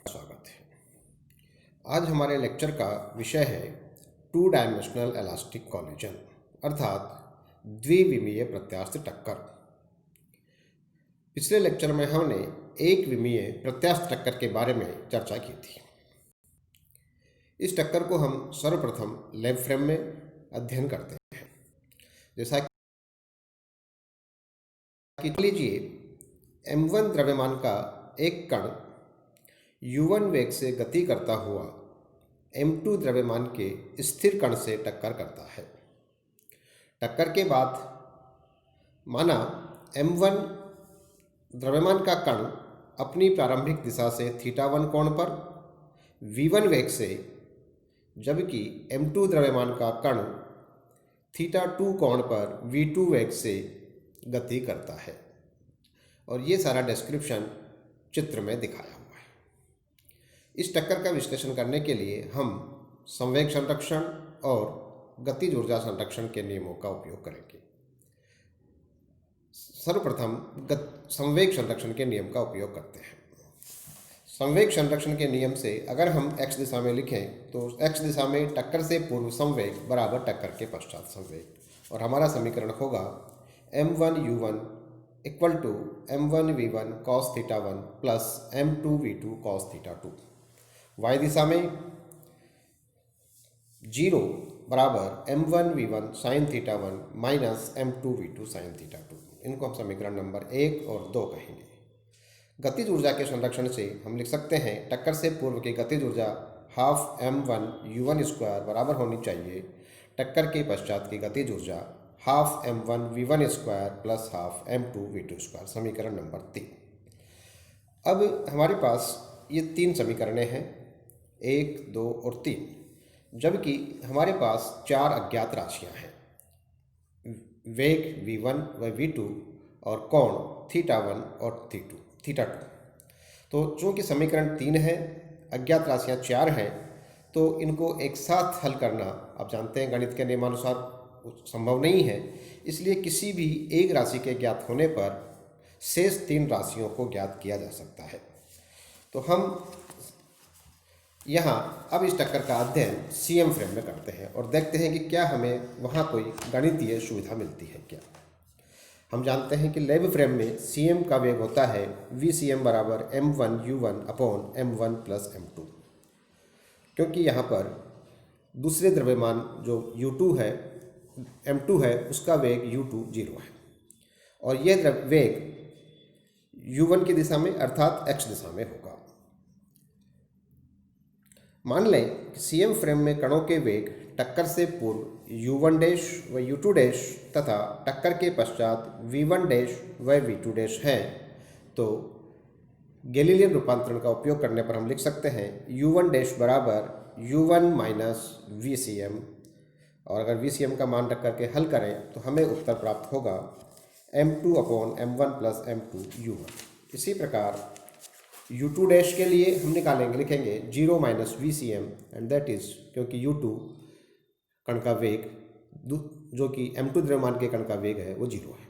स्वागत है। आज हमारे लेक्चर का विषय है टू डायमेंशनल इलास्टिक कोलिजन अर्थात द्विविमीय प्रत्यास्थ टक्कर। पिछले लेक्चर में हमने एक विमीय प्रत्यास्थ टक्कर के बारे में चर्चा की थी। इस टक्कर को हम सर्वप्रथम लैब फ्रेम में अध्ययन करते हैं। जैसा कि लीजिए m1 द्रव्यमान का एक कण u1 वेग से गति करता हुआ m2 द्रव्यमान के स्थिर कण से टक्कर करता है। टक्कर के बाद माना m1 द्रव्यमान का कण अपनी प्रारंभिक दिशा से θ1 कोण पर v1 वेग से, जबकि m2 द्रव्यमान का कण θ2 कोण पर v2 वेग से गति करता है। और ये सारा डिस्क्रिप्शन चित्र में दिखाया हुआ है। इस टक्कर का विश्लेषण करने के लिए हम संवेग संरक्षण और गतिज ऊर्जा संरक्षण के नियमों का उपयोग करेंगे। सर्वप्रथम संवेग संरक्षण के नियम का उपयोग करते हैं। संवेग संरक्षण के नियम से अगर हम x दिशा में लिखें तो x दिशा में टक्कर से पूर्व संवेग बराबर टक्कर के पश्चात संवेग, और हमारा समीकरण होगा m1u1 equal to m1v1 cos θ1 plus m2v2 cos θ2। y दिशा में 0 बराबर m1v1 sin θ1 minus m2v2 sin θ2। इनको हम समीकरण नंबर 1 और 2 कहेंगे। गतिज ऊर्जा के संरक्षण से हम लिख सकते हैं टक्कर से पूर्व की गतिज ऊर्जा हाफ m1u1 स्क्वायर बराबर होनी चाहिए टक्कर के पश्चात की गतिज ऊर्जा half m1v1 square plus half m2v2 square. समीकरण नंबर 3। अब हमारे पास ये 3 समीकरणें हैं, 1, 2 और 3, जबकि हमारे पास 4 अज्ञात राशियां हैं, वेग v1 व v2 और कोण θ1 और θ2। तो चूँकि समीकरण 3 है, अज्ञात राशियां 4 हैं, तो इनको एक साथ हल करना आप जानते हैं गणित के नियमानुसार संभव नहीं है। इसलिए किसी भी एक राशि के ज्ञात होने पर शेष 3 राशियों को ज्ञात किया जा सकता है। तो हम यहाँ अब इस टक्कर का अध्ययन CM फ्रेम में करते हैं और देखते हैं कि क्या हमें वहाँ कोई गणितीय सुविधा मिलती है क्या। हम जानते हैं कि लैब फ्रेम में CM का वेग होता है VCM बराबर m1u1 upon m1 plus m2, क्योंकि यहाँ पर दूसरे द्रव्यमान जो u2 है m2 है उसका वेग u2 0 है, और यह वेग u1 की दिशा में अर्थात x दिशा में होगा। मान लें कि CM फ्रेम में कणों के वेग टक्कर से पूर्व u1 डैश व u2 डैश तथा टक्कर के पश्चात v1 डैश व v2 डैश हैं, तो गैलीलियन रूपांतरण का उपयोग करने पर हम लिख सकते हैं u1 डैश बराबर u1 माइनस VCM, और अगर VCM का मान रख करके हल करें तो हमें उत्तर प्राप्त होगा m2 upon m1 plus m2 u1। इसी प्रकार u2 डैश के लिए हम लिखेंगे 0 minus VCM, and that is क्योंकि u2 कण का वेग जो कि m2 द्रव्यमान के कण का वेग है वो 0 है,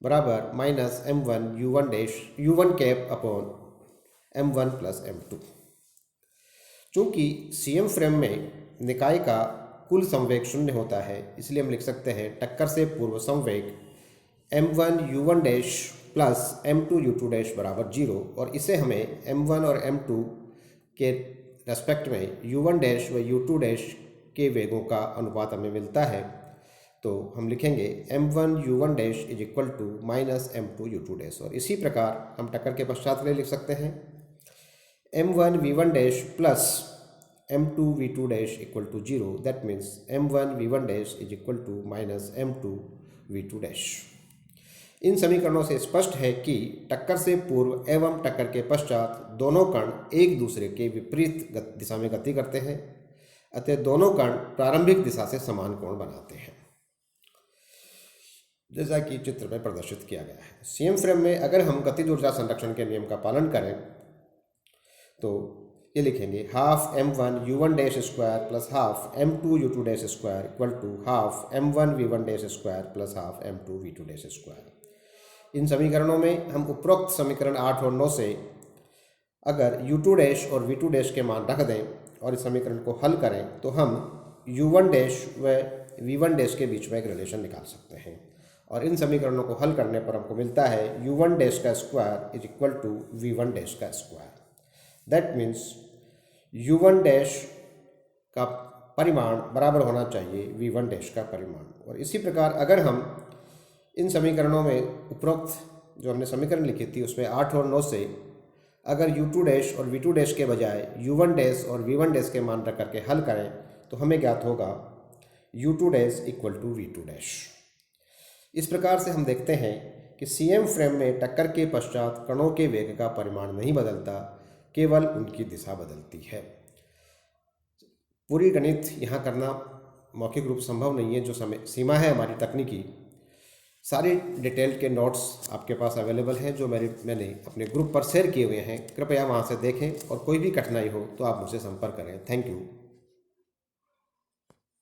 बराबर minus m1 u1 dash u1 cap upon m1 plus m2। चूँकि CM फ्रेम में निकाय का कुल संवेग 0 होता है, इसलिए हम लिख सकते हैं टक्कर से पूर्व संवेग m1 u1 dash plus m2 u2 dash बराबर 0, और इसे हमें m1 और m2 के रेस्पेक्ट में u1 डैश व u2 डैश के वेगों का अनुपात हमें मिलता है। तो हम लिखेंगे m1 u1 dash is equal to minus m2 u2 dash, और इसी प्रकार हम टक्कर के पश्चात लिख सकते हैं m1 v1 dash plus m2 v2 dash equal to 0, that means m1 v1 dash is equal to minus m2 v2 dash. इन समीकरणों से स्पष्ट है कि टक्कर से पूर्व एवं टक्कर के पश्चात दोनों कण एक दूसरे के विपरीत दिशा में गति करते हैं, अतः दोनों कण प्रारंभिक दिशा से समान कोण बनाते हैं, जैसा कि चित्र में प्रदर्शित किया गया है। CM फ्रेम में अगर हम गतिज ऊर्जा संरक्षण के नियम का पालन करें तो ये लिखेंगे half m1 u1 dash square plus half m2 u2 dash square equal to half m1 v1 dash square plus half m2 v2 dash square. इन समीकरणों में हम उपरोक्त समीकरण 8 और 9 से अगर u2 डैश और v2 डैश के मान रख दें और इस समीकरण को हल करें तो हम u1 डैश व v1 डैश के बीच में एक रिलेशन निकाल सकते हैं। और इन समीकरणों को हल करने पर हमको मिलता है u1 डैश का square is equal to v1 dash का square. That means u1 dash का परिमाण बराबर होना चाहिए v1 डैश का परिमाण। और इसी प्रकार अगर हम इन समीकरणों में उपरोक्त जो हमने समीकरण लिखी थी उसमें 8 और 9 से अगर u2 डैश और v2 डैश के बजाय u1 डैश और v1 डैश के मान रख करके हल करें तो हमें ज्ञात होगा u2 dash equal to v2 dash. इस प्रकार से हम देखते हैं कि सीएम फ्रेम में टक्कर के पश्चात कणों के वेग का परिमाण नहीं बदलता, केवल उनकी दिशा बदलती है। पूरी गणित यहाँ करना मौखिक रूप संभव नहीं है, जो समय सीमा है हमारी तकनीकी। सारी डिटेल के नोट्स आपके पास अवेलेबल हैं जो मैंने अपने ग्रुप पर शेयर किए हुए हैं। कृपया वहाँ से देखें और कोई भी कठिनाई हो तो आप मुझसे संपर्क करें। Thank you.